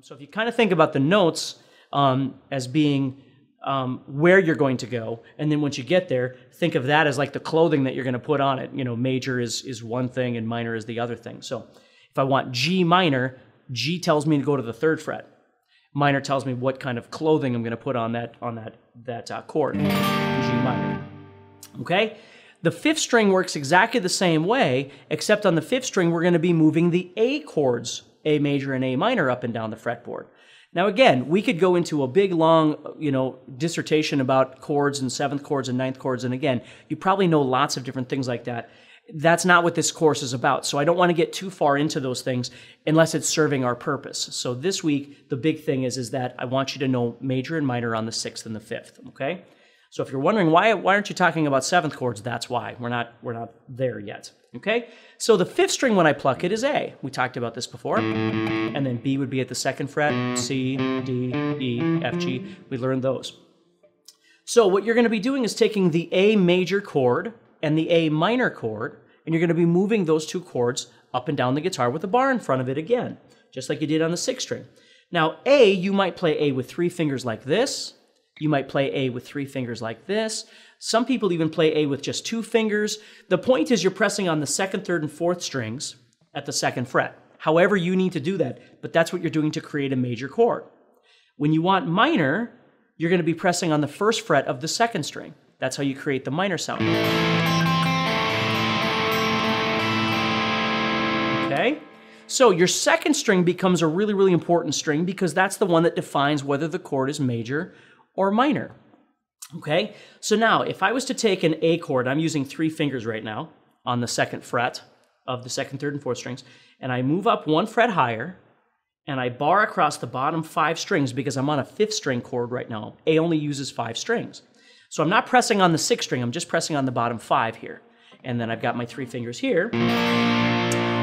So if you kind of think about the notes as being where you're going to go, and then once you get there, think of that as like the clothing that you're going to put on it. You know, major is one thing and minor is the other thing. So if I want G minor, G tells me to go to the 3rd fret. Minor tells me what kind of clothing I'm going to put on that chord, G minor. Okay? The 5th string works exactly the same way, except on the 5th string we're going to be moving the A chords, A major and A minor, up and down the fretboard. Now again, we could go into a big long, dissertation about chords and 7th chords and 9th chords, and again, you probably know lots of different things like that. That's not what this course is about, so I don't want to get too far into those things unless it's serving our purpose. So this week, the big thing is that I want you to know major and minor on the 6th and the 5th, okay? So if you're wondering why aren't you talking about 7th chords, that's why. We're not there yet, okay? So the 5th string when I pluck it is A. We talked about this before. And then B would be at the 2nd fret, C, D, E, F, G. We learned those. So what you're going to be doing is taking the A major chord and the A minor chord, and you're going to be moving those 2 chords up and down the guitar with a bar in front of it again, just like you did on the 6th string. Now A, you might play A with 3 fingers like this. You might play A with 3 fingers like this. Some people even play A with just 2 fingers. The point is you're pressing on the 2nd, 3rd, and 4th strings at the 2nd fret. However you need to do that, but that's what you're doing to create a major chord. When you want minor, you're going to be pressing on the 1st fret of the 2nd string. That's how you create the minor sound. Okay? So your 2nd string becomes a really, really important string because that's the one that defines whether the chord is major or minor. Okay? So now, if I was to take an A chord, I'm using 3 fingers right now on the 2nd fret of the 2nd, 3rd, and 4th strings, and I move up 1 fret higher, and I bar across the bottom 5 strings because I'm on a 5th string chord right now. A only uses 5 strings. So I'm not pressing on the 6th string, I'm just pressing on the bottom 5 here. And then I've got my 3 fingers here.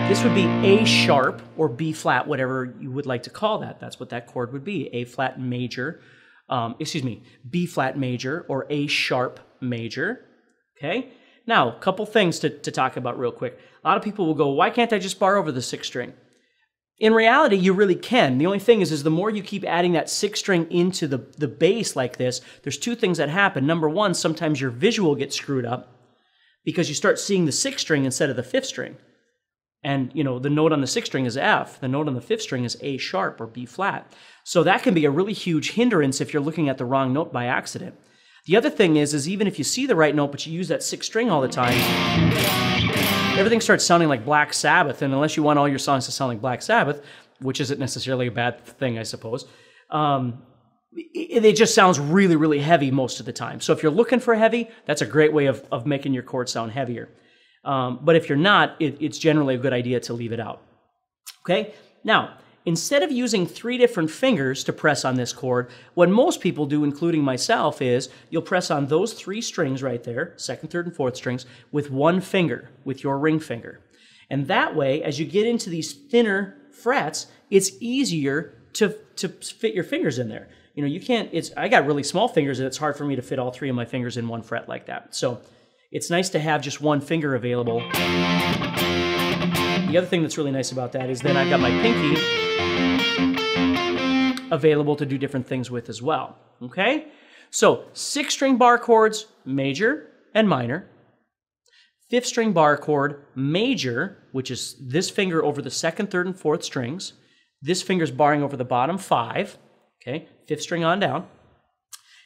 This would be A sharp or B flat, whatever you would like to call that. That's what that chord would be, A flat major. B flat major or A sharp major, okay? Now, a couple things to talk about real quick. A lot of people will go, why can't I just bar over the 6th string? In reality, you really can. The only thing is the more you keep adding that 6th string into the bass like this, there's 2 things that happen. Number one, sometimes your visual gets screwed up because you start seeing the 6th string instead of the 5th string. And, the note on the 6th string is F. The note on the 5th string is A sharp or B flat. So that can be a really huge hindrance if you're looking at the wrong note by accident. The other thing is even if you see the right note, but you use that 6th string all the time, everything starts sounding like Black Sabbath. And unless you want all your songs to sound like Black Sabbath, which isn't necessarily a bad thing, I suppose, it just sounds really, really heavy most of the time. So if you're looking for heavy, that's a great way of making your chord sound heavier. But if you're not, it's generally a good idea to leave it out. Okay? Now, instead of using 3 different fingers to press on this chord, what most people do, including myself, is you'll press on those 3 strings right there, 2nd, 3rd, and 4th strings, with 1 finger, with your ring finger. And that way, as you get into these thinner frets, it's easier to fit your fingers in there. You can't, I got really small fingers, and it's hard for me to fit all 3 of my fingers in 1 fret like that. So it's nice to have just 1 finger available. The other thing that's really nice about that is then I've got my pinky available to do different things with as well, okay? So 6th string bar chords, major and minor. 5th string bar chord, major, which is this finger over the 2nd, 3rd, and 4th strings. This finger's barring over the bottom 5, okay? 5th string on down.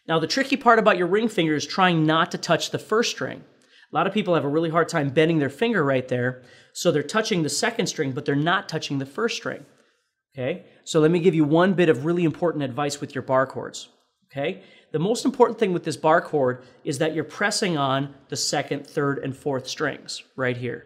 Now the tricky part about your ring finger is trying not to touch the 1st string. A lot of people have a really hard time bending their finger right there, so they're touching the 2nd string, but they're not touching the 1st string. Okay? So let me give you one bit of really important advice with your bar chords. Okay? The most important thing with this bar chord is that you're pressing on the 2nd, 3rd, and 4th strings right here.